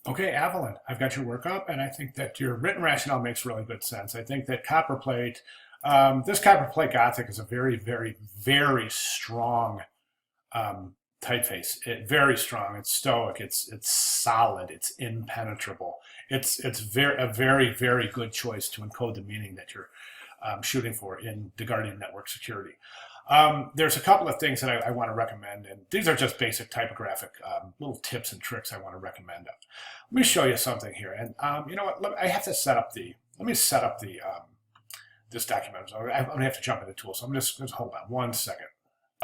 Okay, Evelyn, I've got your work up, and I think that your written rationale makes really good sense. I think that copperplate, this copperplate Gothic is a very, very, very strong um, typeface. Very strong. It's stoic. It's solid. It's impenetrable. It's a very, very good choice to encode the meaning that you're shooting for in the Guardian Network Security. There's a couple of things that I want to recommend, and these are just basic typographic little tips and tricks I want to recommend. Let me show you something here, and you know what? I have to set up the. Let me set up the this document. So I'm gonna have to jump into Tools. So I'm just hold on 1 second.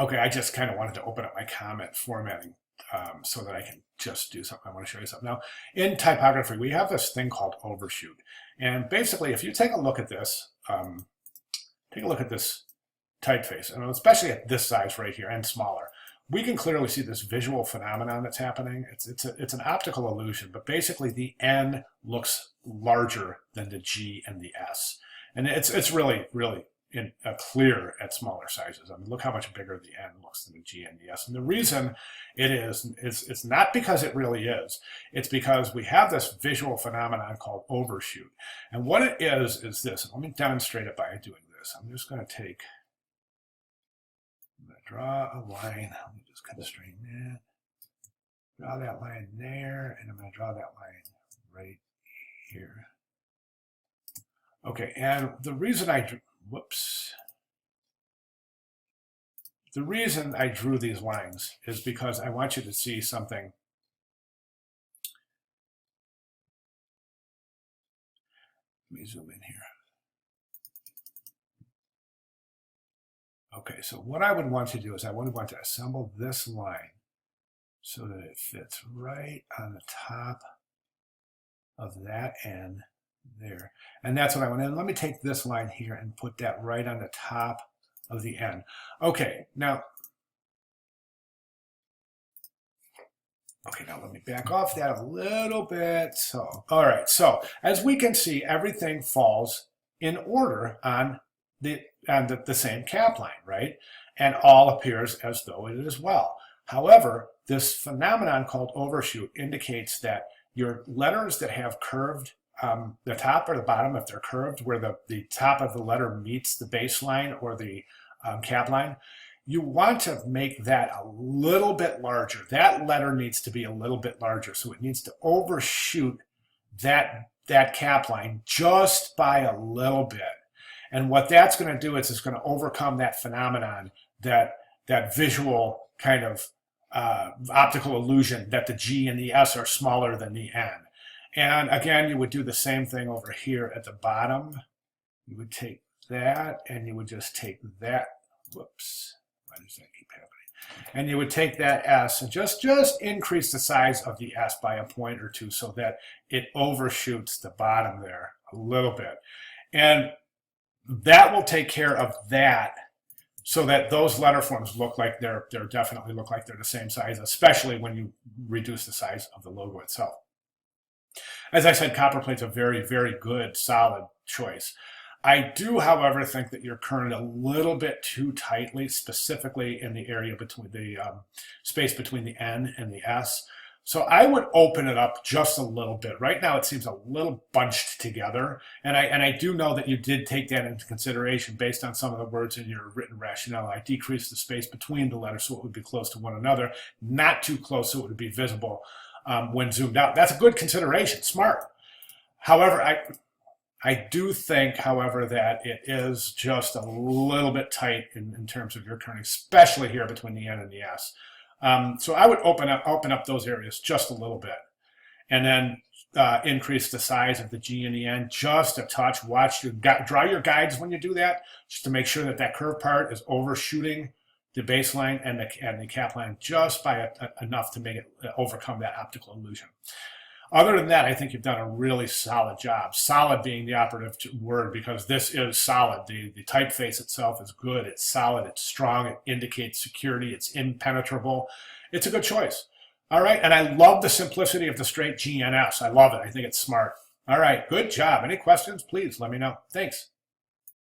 Okay, I just kind of wanted to open up my comment formatting so that I can just do something. I want to show you something now. In typography, we have this thing called overshoot, and basically, if you take a look at this, take a look at this typeface, and especially at this size right here and smaller, we can clearly see this visual phenomenon that's happening. It's an optical illusion, but basically the N looks larger than the G and the S, and it's really clear at smaller sizes. I mean, look how much bigger the N looks than the G and the S. And the reason it is it's not because it really is. It's because we have this visual phenomenon called overshoot, and what it is this. Let me demonstrate it by doing this. I'm just going to take. I'm going to draw a line. Let me just kind of straighten that. Draw that line there, and I'm going to draw that line right here. Okay, and the reason the reason I drew these lines is because I want you to see something. Let me zoom in here. Okay, so what I would want to do is I would want to assemble this line so that it fits right on the top of that N there. And that's what I want. And let me take this line here and put that right on the top of the N. Okay, now let me back off that a little bit. So, all right, so as we can see, everything falls in order on the same cap line, right? And all appears as though it is well. However, this phenomenon called overshoot indicates that your letters that have curved, the top or the bottom, if they're curved, where the top of the letter meets the baseline or the cap line, you want to make that a little bit larger. That letter needs to be a little bit larger, so it needs to overshoot that cap line just by a little bit. And what that's going to do is it's going to overcome that phenomenon, that visual kind of optical illusion that the G and the S are smaller than the N. And again, you would do the same thing over here at the bottom. You would take that and you would just take that. Whoops, why does that keep happening? And you would take that S and just increase the size of the S by a point or two so that it overshoots the bottom there a little bit. And that will take care of that so that those letter forms look like they're definitely look like they're the same size, especially when you reduce the size of the logo itself. As I said, copperplate's a very, very good, solid choice. I do, however, think that you're kerning a little bit too tightly, specifically in the area between the space between the N and the S. So I would open it up just a little bit. Right now it seems a little bunched together. And I do know that you did take that into consideration based on some of the words in your written rationale. I decreased the space between the letters so it would be close to one another, not too close so it would be visible when zoomed out. That's a good consideration, smart. However, I do think, however, that it is just a little bit tight in terms of your kerning, especially here between the N and the S. So I would open up those areas just a little bit, and then increase the size of the G and the N just a touch. Draw your guides when you do that, just to make sure that that curved part is overshooting the baseline and the cap line just by enough to make it overcome that optical illusion. Other than that, I think you've done a really solid job. Solid being the operative word, because this is solid. The typeface itself is good. It's solid. It's strong. It indicates security. It's impenetrable. It's a good choice. All right. And I love the simplicity of the straight GNS. I love it. I think it's smart. All right. Good job. Any questions? Please let me know. Thanks.